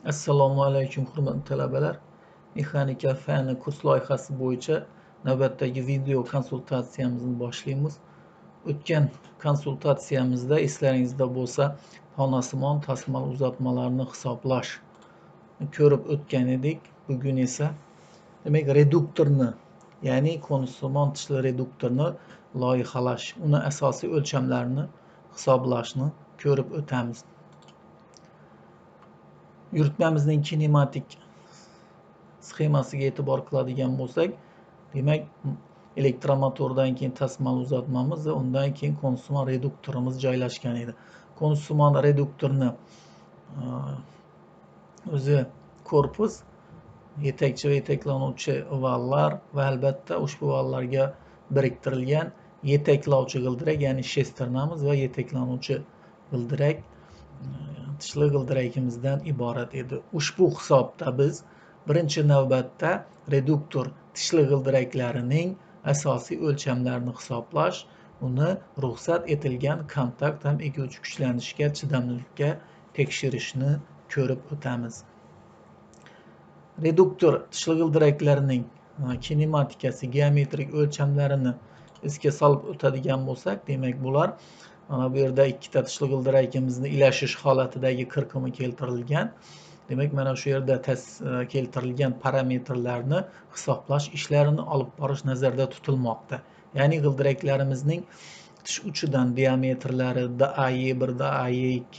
Assalomu alaykum hurmatli talabalar. Mexanika fani kurs loyihasi bo'yicha navbatdagi video konsultatsiyamizni boshlaymiz. O'tgan konsultatsiyamizda eslaringizda bo'lsa, xonasimon tasmal uzatmalarni hisoblashni ko'rib o'tgan edik. Bugun esa demak reduktorni, ya'ni konusimon tishli reduktorni loyihalash, uni asosiy o'lchamlarini hisoblashni ko'rib o'tamiz. Yuritmamizning kinematik sxemasiga e'tibor qiladigan bo'lsak, demak elektromotordan keyin tasmal uzatmamiz va undan keyin konusimon reduktorimiz joylashgan edi. Konusimon reduktorni o'zi korpus, yetakchi va yetaklanuvchi vallar va albatta ushbu vallarga biriktirilgan yetaklovchi g'ildirak, ya'ni shesternamiz va yetaklanuvchi g'ildirak tishli g'ildirakimizdan iborat edi. Ushbu hisobda biz birinchi navbatda reduktor tishli g'ildiraklarining asosiy o'lchamlarini hisoblash, uni ruxsat etilgan kontakt ham eguvchi kuchlanishga chidamlilikka tekshirishni ko'rib o'tamiz. Reduktor tishli g'ildiraklarining kinematikasi, geometrik o'lchamlarini esga solib o'tadigan bo'lsak, demak bular mana bu yerda ikkita tishli g'ildirakimizni ilashish holatidagi qirqimi keltirilgan. Demak, mana shu yerda keltirilgan parametrlarni hisoblash ishlarini olib borish nazarda tutilmoqda. Ya'ni g'ildiraklarimizning tish uchidan diametrlari DAE1, DAE2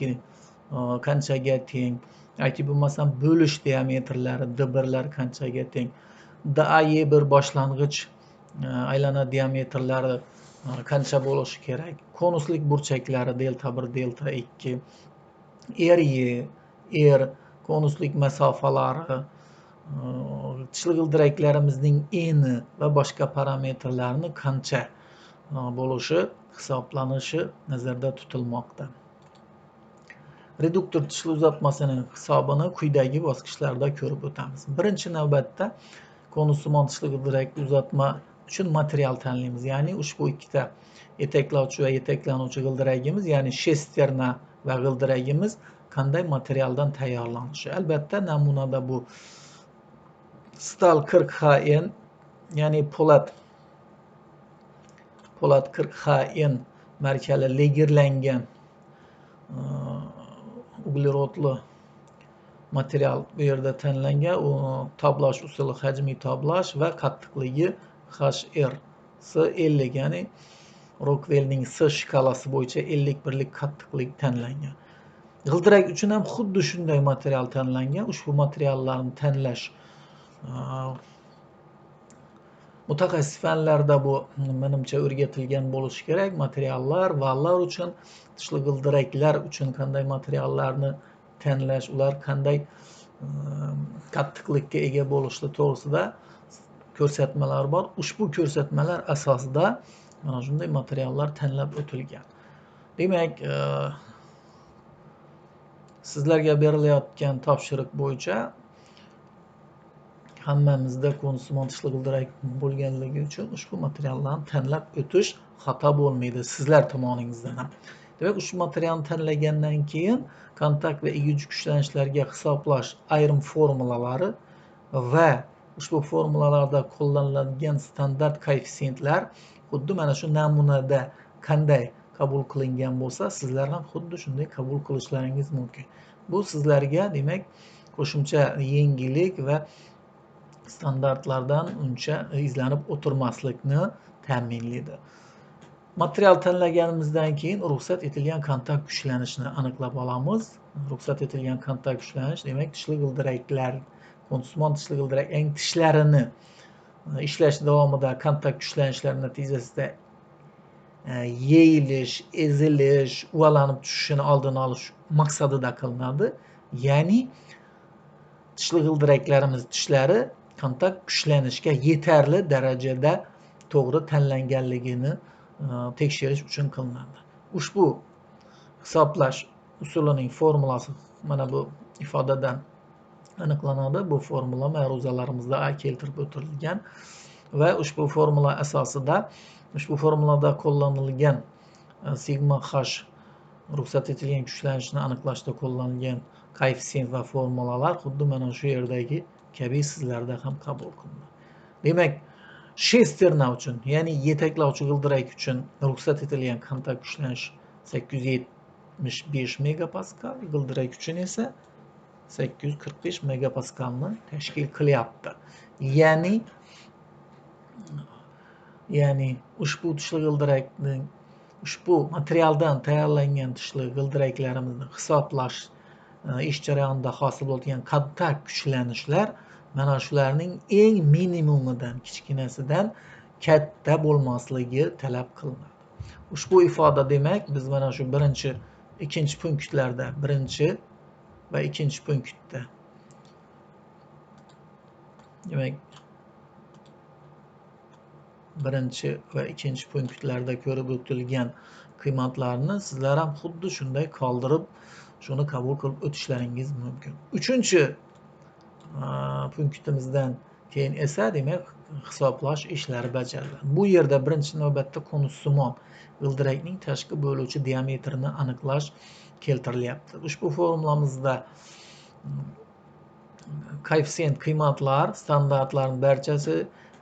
qanchaga teng, yoki bo'lmasam bo'lish diametrlari D1lar qanchaga teng, DAE1 boshlang'ich aylana diametrlari qancha bo'lishi kerak, konuslik burchaklari delta 1, delta 2, R konuslik masofalari, tishli g'ildiraklarimizning eni va boshqa parametrlarni qancha bo'lishi hisoblanishi nazarda tutilmoqda. Reduktor tishli uzatmasining hisobini quyidagi bosqichlarda ko'rib o'tamiz. Birinchi navbatda konusimon tishli g'ildirak uzatma uchun material tanlaymiz. Ya'ni ushbu ikkita yetaklovchi va yetaklanuvchi g'ildiragimiz, ya'ni shesterna va g'ildiragimiz qanday materialdan tayyorlanishi. Albatta namunada bu stal 40HN, ya'ni po'lat 40HN markali legirlangan uglerodli material bu yerda tanlangan. U toblash usuli hajmiy toblash va qattiqligi HR-50, ya'ni Rockwell'ning S shkalasi bo'yicha 51lik qattiqlik tanlangan. G'ildirak uchun ham xuddi shunday material tanlangan. Ushbu materiallarni tanlash mutaxassis fanlarda bu menimcha o'rgatilgan bo'lishi kerak. Materiallar, vallar uchun, tishli g'ildiraklar uchun qanday materiallarni tanlash, ular qanday qattiqlikka ega bo'lishi to'g'risida ko'rsatmalar bor. Ushbu ko'rsatmalar asosida mana shunday materiallar tanlab o'tilgan. Demak, sizlarga berilayotgan topshiriq bo'yicha hammamizda konusimon tishli g'ildirak bo'lganligi uchun ushbu materiallarni tanlab o'tish xato bo'lmaydi sizlar tomoningizdan ham. Demak, ushbu materialni tanlagandan keyin kontakt va eguvchi kuchlanishlarga hisoblash ayrim formulalari va ushbu formulalarda qo'llaniladigan standart koeffitsiyentlar xuddi mana shu namunada qanday qabul qilingan bo'lsa, sizlar ham xuddi shunday qabul qilishlaringiz mumkin. Bu sizlarga demak qo'shimcha yengillik va standartlardan uncha izlanib o'tirmaslikni ta'minlaydi. Material tanlaganimizdan keyin ruxsat etilgan kontakt kuchlanishini aniqlab olamiz. Ruxsat etilgan kontakt kuchlanish demak tishli g'ildiraklar, konusimon tishli g'ildirak tishlarini ishlash davomida kontakt kuchlanishlari natijasida yeyilish, ezilish, uvalanib tushishini oldini olish maqsadida qilinadi. Ya'ni tishli g'ildiraklarimiz tishlari kontakt kuchlanishga yetarli darajada to'g'ri tanlanganligini tekshirish uchun qilinadi. Ushbu hisoblash usulining formulasi mana bu ifodadan aniqlanadi. Bu formula ma'ruzalarimizda keltirib o'tilgan va ushbu formula asosida ushbu formulada qo'llanilgan sigma h ruxsat etilgan kuchlanishni aniqlashda qo'llanilgan koeffitsient va formulalar xuddi mana shu yerdagi kabi sizlarda ham qabul qilinadi. Demak, shesterna uchun, ya'ni yetaklovchi g'ildirak uchun ruxsat etilgan kontakt kuchlanish 875 megapaskal, g'ildirak uchun esa 845 megapaskalni tashkil qilyapti. Ya'ni ushbu tishli g'ildirakning ushbu materialdan tayyorlangan tishli g'ildiraklarimizni hisoblash ish jarayonida hosil bo'lgan kontakt kuchlanishlar mana shularning eng minimumidan, kichkinasidan katta bo'lmasligi talab qilinadi. Ushbu ifoda demak, biz mana shu birinchi, ikkinchi punktlarda, birinchi va ikkinchi punktda, demak, birinchi va ikkinchi punktlarda ko'rib o'tilgan qiymatlarni sizlar ham xuddi shunday qoldirib, shuni qabul qilib o'tishlaringiz mumkin. Uchinchi punktimizdan keyin esa demak hisoblash ishlari bajariladi. Bu yerda birinchi navbatda konussimon g'ildirakning tashqi bo'luvchi diametrini aniqlash keltirilyapti. Ushbu formulamizda koeffitsient qiymatlar, standartlarning barchasi,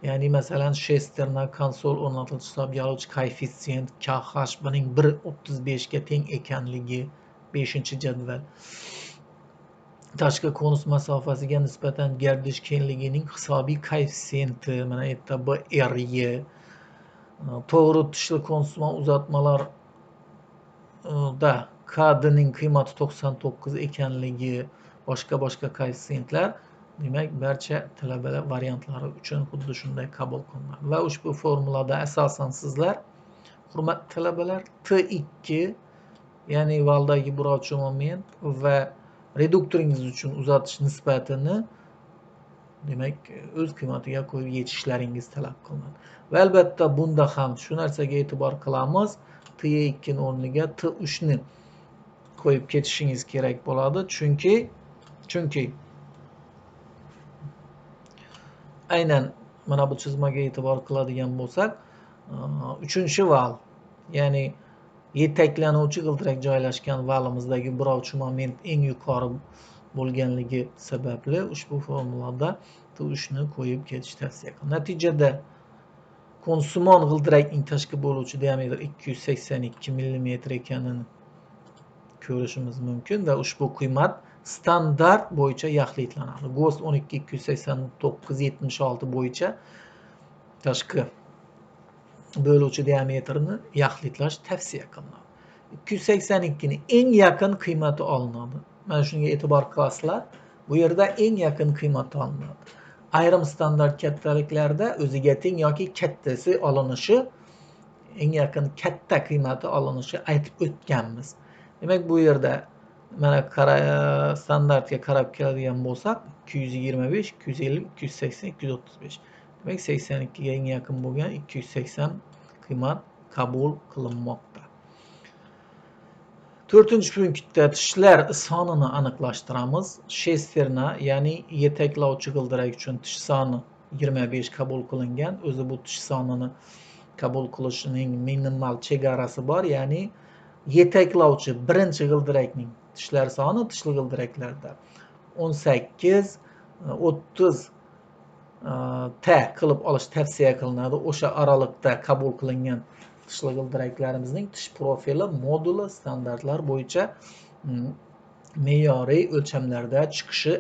ya'ni masalan shesterna konsol o'rnatilishi hisobga oluvchi koeffitsient KH buning 1.35 ga teng ekanligi 5-jadval. Tashqi konus masofasiga nisbatan gardish kengligining hisobiy koeffitsienti mana yerda bu RY. To'g'ri tishli konussimon uzatmalarda KD ning qiymati 99 ekanligi, boshqa koeffitsiyentlar, demak barcha talabalar variantlari uchun xuddi shunday qabul qilinadi. Va ushbu formulada asosan sizlar, hurmatli talabalar, T2, ya'ni valdagi burovchi moment va reduktoringiz uchun uzatish nisbatini demak o'z qiymatiga qo'yib yetishlaringiz talab qilinadi. Va albatta bunda ham shu narsaga e'tibor qilamiz, T2 ning o'rniga T3 ni qo'yib ketishingiz kerak bo'ladi, chunki aynan mana bu chizmaga e'tibor qiladigan bo'lsak, 3-val, ya'ni yetaklanuvchi g'ildirak joylashgan valimizdagi burovchi moment eng yuqori bo'lganligi sababli ushbu formulada T3 ni qo'yib ketish tavsiya qilinadi. Natijada konussimon g'ildirakning tashqi bo'luvchi diametri 282 mm ekanini ko'rishimiz mumkin va ushbu qiymat standart bo'yicha yaxlitlanadi. GOST 12.289.76 bo'yicha tashqi bo'luvchi diametrini yaxlitlash tavsiya qilinadi. 282 ning eng yaqin qiymati olinadi. Mana shunga e'tibor qilasizlar. Bu yerda eng yaqin qiymati olinadi. Ayrim standart kattaliklarda o'ziga teng yoki kattasi olinishi, eng yaqin katta qiymati olinishi aytib o'tganmiz. Demak, bu yerda mana standartga qarab keladigan bo'lsak, 225, 250, 280, 235. Demak, 82 ga eng yaqin bo'lgan 280 qiymat qabul qilinmoqda. 4-punktda tishlar sonini aniqlashtiramiz. Shesterna, ya'ni yetaklovchi g'ildirak uchun tish soni 25 qabul qilingan. O'zi bu tish sonini qabul qilishning minimal chegarasi bor, ya'ni yetaklovchi birinchi g'ildirakning tishlar soni tishli g'ildiraklarda 18, 30 ta qilib olish tavsiya qilinadi. O'sha aralıkda qabul qilingan tishli g'ildiraklarimizning tish profili moduli standartlar bo'yicha me'yoriy o'lchamlarda chiqishi